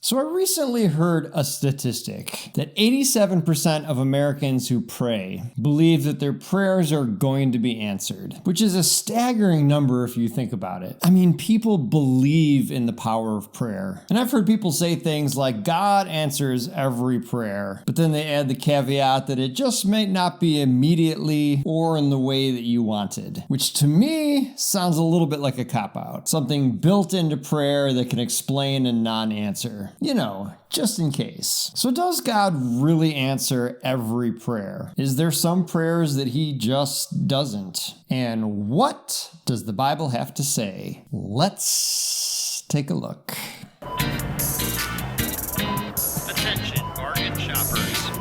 So I recently heard a statistic that 87% of Americans who pray believe that their prayers are going to be answered, which is a staggering number if you think about it. I mean, people believe in the power of prayer. And I've heard people say things like, God answers every prayer, but then they add the caveat that it just may not be immediately or in the way that you wanted, which to me sounds a little bit like a cop-out. Something built into prayer that can explain a non-answer. You know, just in case. So does God really answer every prayer? Is there some prayers that he just doesn't? And what does the Bible have to say? Let's take a look. Attention, bargain shoppers.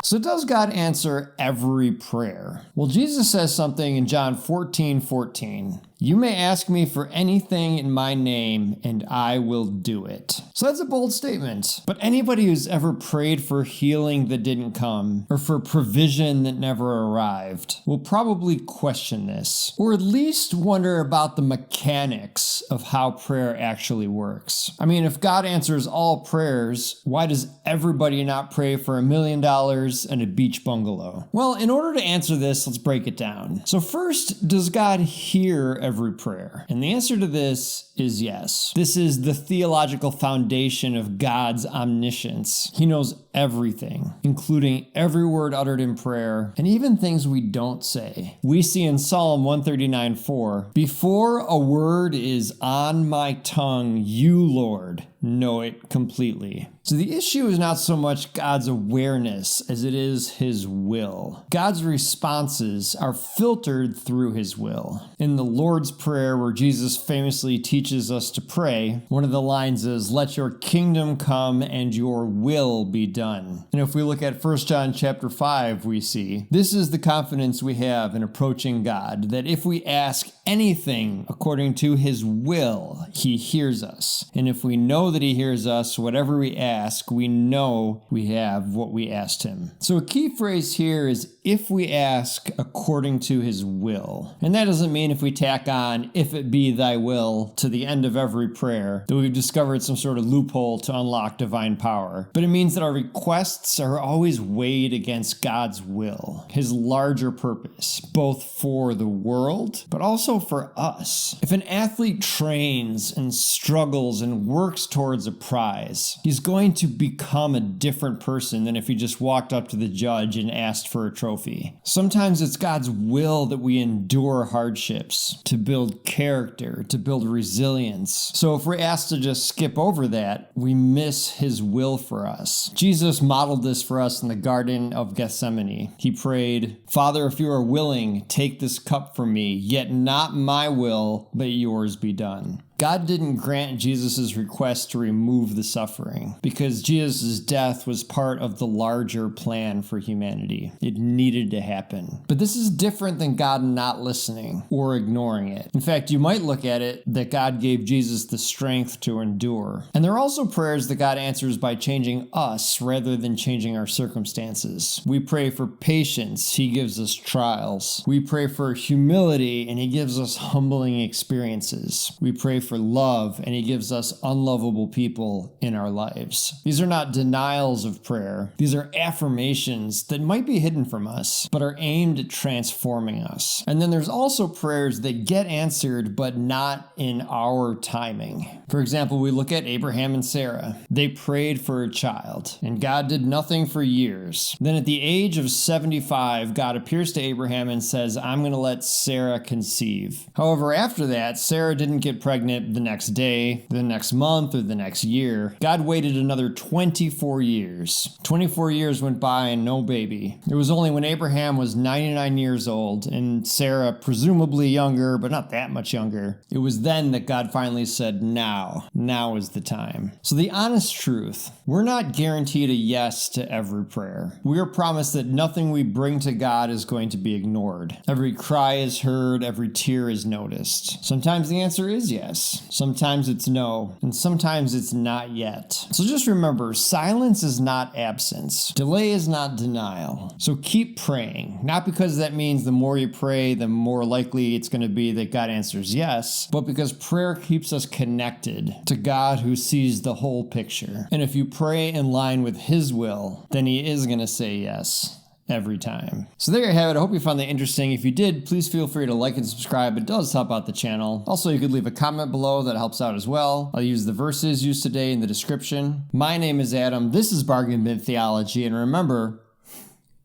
So does God answer every prayer? Well, Jesus says something in John 14:14. You may ask me for anything in my name, and I will do it. So that's a bold statement. But anybody who's ever prayed for healing that didn't come, or for provision that never arrived, will probably question this, or at least wonder about the mechanics of how prayer actually works. I mean, if God answers all prayers, why does everybody not pray for $1 million and a beach bungalow? Well, in order to answer this, let's break it down. So first, does God hear every prayer? And the answer to this is yes. This is the theological foundation of God's omniscience. He knows everything, including every word uttered in prayer, and even things we don't say. We see in Psalm 139:4, before a word is on my tongue, you, Lord, know it completely. So the issue is not so much God's awareness as it is his will. God's responses are filtered through his will. In the Lord's Prayer, where Jesus famously teaches us to pray, one of the lines is, let your kingdom come and your will be done. And if we look at 1 John chapter 5, we see, this is the confidence we have in approaching God, that if we ask anything according to his will, he hears us. And if we know that he hears us, whatever we ask, we know we have what we asked him. So a key phrase here is if we ask according to his will. And that doesn't mean if we tack on if it be thy will to the end of every prayer that we've discovered some sort of loophole to unlock divine power. But it means that our requests are always weighed against God's will, his larger purpose, both for the world, but also for us. If an athlete trains and struggles and works towards a prize, he's going to become a different person than if he just walked up to the judge and asked for a trophy. Sometimes it's God's will that we endure hardships to build character, to build resilience. So if we're asked to just skip over that, we miss his will for us. Jesus modeled this for us in the Garden of Gethsemane. He prayed, Father, if you are willing, take this cup from me, yet not my will, but yours be done. God didn't grant Jesus' request to remove the suffering because Jesus' death was part of the larger plan for humanity. It needed to happen. But this is different than God not listening or ignoring it. In fact, you might look at it that God gave Jesus the strength to endure. And there are also prayers that God answers by changing us rather than changing our circumstances. We pray for patience. He gives us trials. We pray for humility, and he gives us humbling experiences. We pray for love, and he gives us unlovable people in our lives. These are not denials of prayer. These are affirmations that might be hidden from us, but are aimed at transforming us. And then there's also prayers that get answered, but not in our timing. For example, we look at Abraham and Sarah. They prayed for a child, and God did nothing for years. Then at the age of 75, God appears to Abraham and says, I'm going to let Sarah conceive. However, after that, Sarah didn't get pregnant the next day, the next month, or the next year. God waited another 24 years. 24 years went by and no baby. It was only when Abraham was 99 years old and Sarah presumably younger, but not that much younger. It was then that God finally said, now is the time. So the honest truth, we're not guaranteed a yes to every prayer. We are promised that nothing we bring to God is going to be ignored. Every cry is heard, every tear is noticed. Sometimes the answer is yes. yes, sometimes it's no, and sometimes it's not yet. So just remember, silence is not absence. Delay is not denial. So keep praying. Not because that means the more you pray, the more likely it's going to be that God answers yes, but because prayer keeps us connected to God who sees the whole picture. And if you pray in line with His will, then He is going to say yes every time. So there you have it. I hope you found that interesting. If you did, please feel free to like and subscribe. It does help out the channel. Also, you could leave a comment below. That helps out as well. I'll use the verses used today in the description. My name is Adam. This is Bargain Bin Theology. And remember,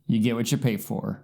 you get what you pay for.